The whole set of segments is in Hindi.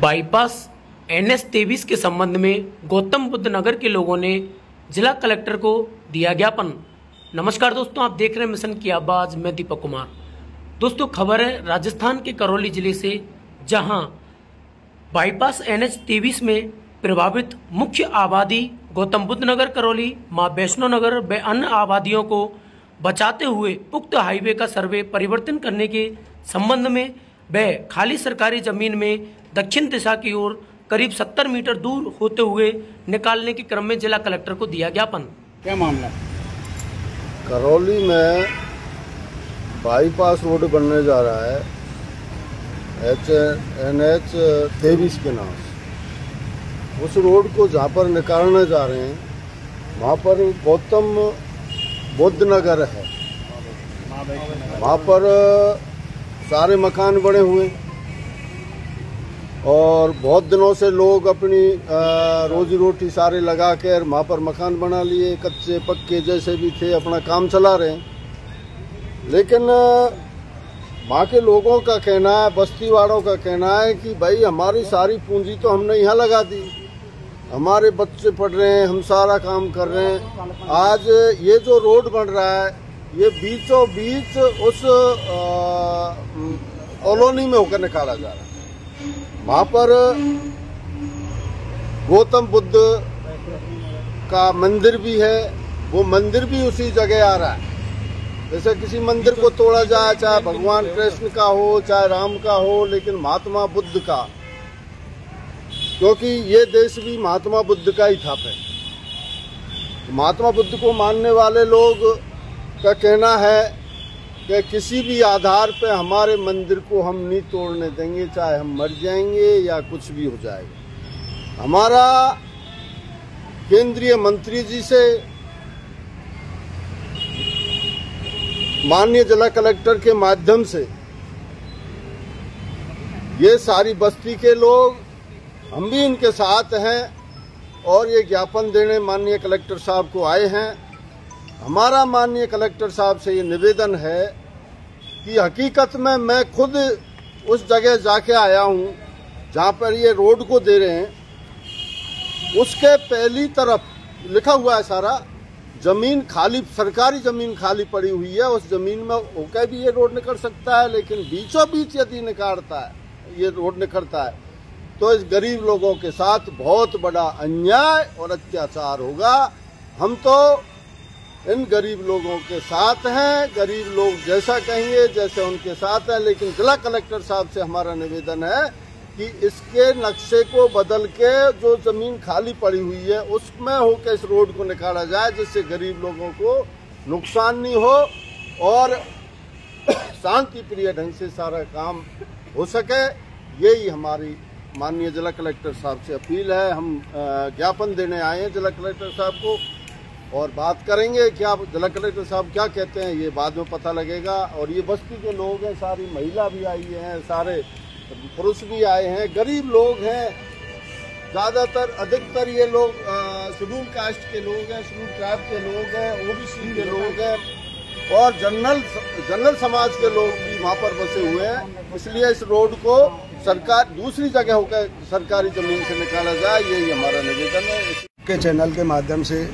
बाईपास NH 23 के संबंध में गौतम बुद्ध नगर के लोगों ने जिला कलेक्टर को दिया ज्ञापन। नमस्कार दोस्तों, आप देख रहे हैं मिशन की आवाज, मैं दीपक कुमार। दोस्तों, खबर है राजस्थान के करौली जिले से, जहां बाईपास NH 23 में प्रभावित मुख्य आबादी गौतम बुद्ध नगर करौली, मां वैष्णो नगर व अन्य आबादियों को बचाते हुए उक्त हाईवे का सर्वे परिवर्तन करने के संबंध में व खाली सरकारी जमीन में दक्षिण दिशा की ओर करीब 70 मीटर दूर होते हुए निकालने के क्रम में जिला कलेक्टर को दिया ज्ञापन। क्या मामला? करौली में बाईपास रोड बनने जा रहा है NH 23 के नाम से। उस रोड को जहाँ पर निकालने जा रहे हैं वहाँ पर गौतम बुद्ध नगर है। वहाँ पर सारे मकान बने हुए और बहुत दिनों से लोग अपनी रोजी रोटी सारे लगा कर वहाँ पर मकान बना लिए, कच्चे पक्के जैसे भी थे अपना काम चला रहे हैं। लेकिन वहाँ के लोगों का कहना है, बस्ती वालों का कहना है कि भाई हमारी सारी पूंजी तो हमने यहाँ लगा दी, हमारे बच्चे पढ़ रहे हैं, हम सारा काम कर रहे हैं। आज ये जो रोड बन रहा है ये बीचों बीच उस कॉलोनी में होकर निकाला जा रहा है। वहाँ पर गौतम बुद्ध का मंदिर भी है, वो मंदिर भी उसी जगह आ रहा है। जैसे किसी मंदिर को तोड़ा जाए, चाहे भगवान कृष्ण का हो चाहे राम का हो, लेकिन महात्मा बुद्ध का, क्योंकि ये देश भी महात्मा बुद्ध का ही था। महात्मा बुद्ध को मानने वाले लोग का कहना है कि किसी भी आधार पे हमारे मंदिर को हम नहीं तोड़ने देंगे, चाहे हम मर जाएंगे या कुछ भी हो जाएगा। हमारा केंद्रीय मंत्री जी से, माननीय जिला कलेक्टर के माध्यम से ये सारी बस्ती के लोग, हम भी इनके साथ हैं और ये ज्ञापन देने माननीय कलेक्टर साहब को आए हैं। हमारा माननीय कलेक्टर साहब से ये निवेदन है कि हकीकत में मैं खुद उस जगह जाके आया हूँ जहाँ पर ये रोड को दे रहे हैं। उसके पहली तरफ लिखा हुआ है सारा जमीन खाली, सरकारी जमीन खाली पड़ी हुई है। उस जमीन में होकर भी ये रोड निकल सकता है, लेकिन बीचों बीच यदि निकालता है, ये रोड निकलता है तो इस गरीब लोगों के साथ बहुत बड़ा अन्याय और अत्याचार होगा। हम तो इन गरीब लोगों के साथ हैं, गरीब लोग जैसा कहेंगे जैसे उनके साथ हैं। लेकिन जिला कलेक्टर साहब से हमारा निवेदन है कि इसके नक्शे को बदल के जो जमीन खाली पड़ी हुई है उसमें होकर इस रोड को निकाला जाए, जिससे गरीब लोगों को नुकसान नहीं हो और शांति प्रिय ढंग से सारा काम हो सके। यही हमारी माननीय जिला कलेक्टर साहब से अपील है। हम ज्ञापन देने आए हैं जिला कलेक्टर साहब को और बात करेंगे क्या जिला कलेक्टर साहब क्या कहते हैं ये बाद में पता लगेगा। और ये बस्ती के लोग हैं, सारी महिला भी आई हैं, सारे पुरुष भी आए हैं, गरीब लोग हैं, ज्यादातर अधिकतर ये लोग शेड्यूल कास्ट के लोग हैं, शेड्यूल ट्राइब के लोग हैं, OBC के लोग हैं और जनरल समाज के लोग भी वहाँ पर बसे हुए हैं। इसलिए इस रोड को सरकार दूसरी जगह होकर सरकारी जमीन से निकाला जाए, यही हमारा निवेदन है। के चैनल के माध्यम से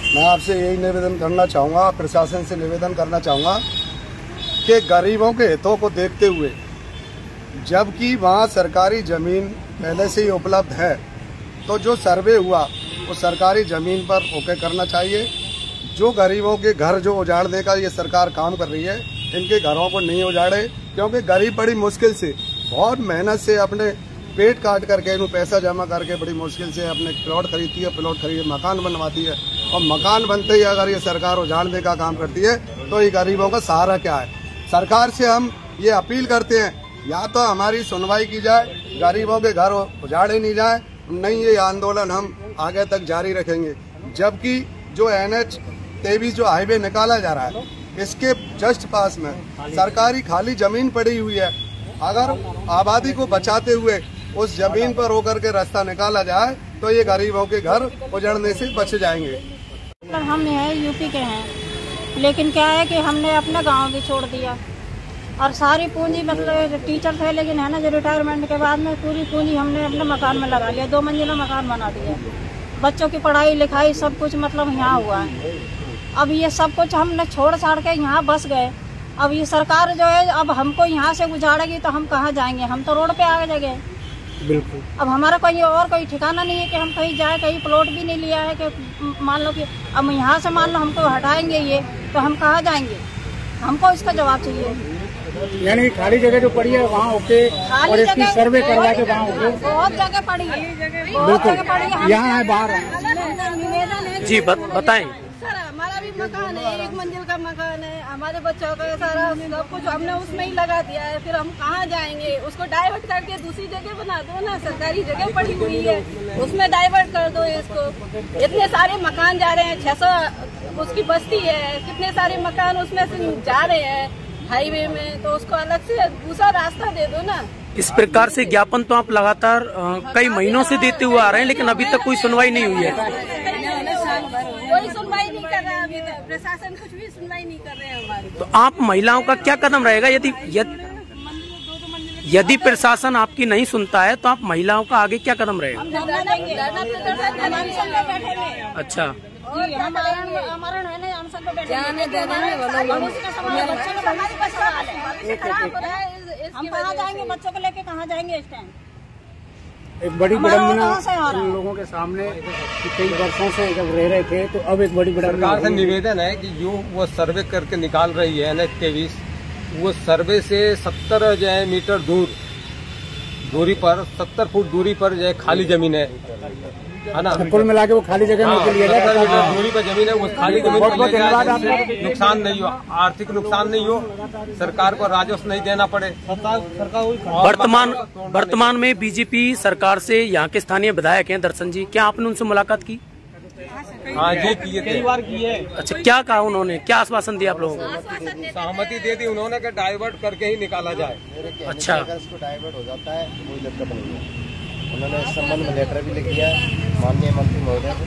मैं आपसे यही निवेदन करना चाहूँगा, प्रशासन से निवेदन करना चाहूँगा कि गरीबों के हितों को देखते हुए, जबकि वहाँ सरकारी ज़मीन पहले से ही उपलब्ध है, तो जो सर्वे हुआ वो सरकारी ज़मीन पर होकर करना चाहिए। जो गरीबों के घर जो उजाड़ने का ये सरकार काम कर रही है, इनके घरों को नहीं उजाड़े, क्योंकि गरीब बड़ी मुश्किल से, बहुत मेहनत से अपने पेट काट करके इन्हों पैसा जमा करके बड़ी मुश्किल से अपने प्लॉट खरीदती है, प्लॉट खरीद मकान बनवाती है। और मकान बनते ही अगर ये सरकार उजाड़ने का काम करती है तो ये गरीबों का सहारा क्या है। सरकार से हम ये अपील करते हैं, या तो हमारी सुनवाई की जाए, गरीबों के घर उजाड़े नहीं जाए, नहीं ये आंदोलन हम आगे तक जारी रखेंगे। जबकि जो NH 23 जो हाईवे निकाला जा रहा है, इसके जस्ट पास में सरकारी खाली जमीन पड़ी हुई है। अगर आबादी को बचाते हुए उस जमीन पर होकर के रास्ता निकाला जाए तो ये गरीबों के घर उजड़ने से बच जाएंगे। हम हैं यूपी के हैं, लेकिन क्या है कि हमने अपना गांव भी छोड़ दिया और सारी पूंजी मतलब टीचर थे, लेकिन है ना जो रिटायरमेंट के बाद में पूरी पूंजी हमने अपने मकान में लगा लिया। 2 मंजिला मकान बना दिया। बच्चों की पढ़ाई लिखाई सब कुछ मतलब यहाँ हुआ है। अब ये सब कुछ हमने छोड़ छाड़ के यहाँ बस गए। अब ये सरकार जो है अब हमको यहाँ से गुजारेगी तो हम कहाँ जाएंगे? हम तो रोड पे आ गए। बिल्कुल। अब हमारा कोई ठिकाना नहीं है कि हम कहीं जाए। कहीं प्लॉट भी नहीं लिया है कि मान लो कि अब यहाँ से मान लो हमको हटाएंगे ये, तो हम कहाँ जाएंगे? हमको इसका जवाब चाहिए। यानी खाली जगह जो पड़ी है वहाँ ओके, और इसकी सर्वे करवा के वहाँ ओके। बहुत जगह पड़ी है, बिल्कुल। यहाँ है, बाहर है। निवेदन है जी बताएं। सर, हमारा भी मकान है, 1 मंजिल का मकान है। हमारे बच्चों का सारा सब कुछ हमने उसमें ही लगा दिया है। फिर हम कहाँ जाएंगे? उसको डाइवर्ट करके दूसरी जगह बना दो ना। सरकारी जगह पड़ी हुई है, उसमें डाइवर्ट कर दो इसको। इतने सारे मकान जा रहे हैं, 600 उसकी बस्ती है, कितने सारे मकान उसमें से जा रहे हैं हाईवे में, तो उसको अलग से दूसरा रास्ता दे दो ना। इस प्रकार से ज्ञापन तो आप लगातार कई महीनों से देते हुए आ रहे हैं, लेकिन अभी तक कोई सुनवाई नहीं हुई है। कोई सुनवाई नहीं कर रहा है अभी तक। प्रशासन कुछ भी सुनवाई नहीं कर रहे हैं हमारी। तो आप महिलाओं का क्या कदम रहेगा यदि प्रशासन आपकी नहीं सुनता है, तो आप महिलाओं का आगे क्या कदम रहेगा? अच्छा, हम कहाँ जाएंगे? बच्चों को लेके कहाँ जाएंगे इस टाइम? एक बड़ी विडम्बना उन लोगों के सामने कि कई वर्षों से जब रह रहे थे, तो अब एक बड़ी विडम्बना। सरकार से निवेदन है कि जो वो सर्वे करके निकाल रही है NH 23, वो सर्वे से 70 जो है मीटर दूरी पर 70 फुट दूरी पर जो है खाली जमीन है ना। कुल मिला के वो खाली जगह में लिए दूरी पर जमीन है, वो खाली जमीन नुकसान नहीं हो, आर्थिक नुकसान नहीं हो, सरकार को राजस्व नहीं देना पड़े। वर्तमान में बीजेपी सरकार से यहाँ के स्थानीय विधायक हैं दर्शन जी, क्या आपने उनसे मुलाकात की? हाँ जी, किए थे, कई बार किए। अच्छा, क्या कहा उन्होंने? क्या आश्वासन दिया आप लोगों को? सहमति दे दी उन्होंने कि डाइवर्ट करके ही निकाला जाए। अच्छा, इसको डाइवर्ट हो जाता है, कोई दिक्कत नहीं है। उन्होंने इस संबंध में लेटर भी लिख दिया माननीय मंत्री महोदय को।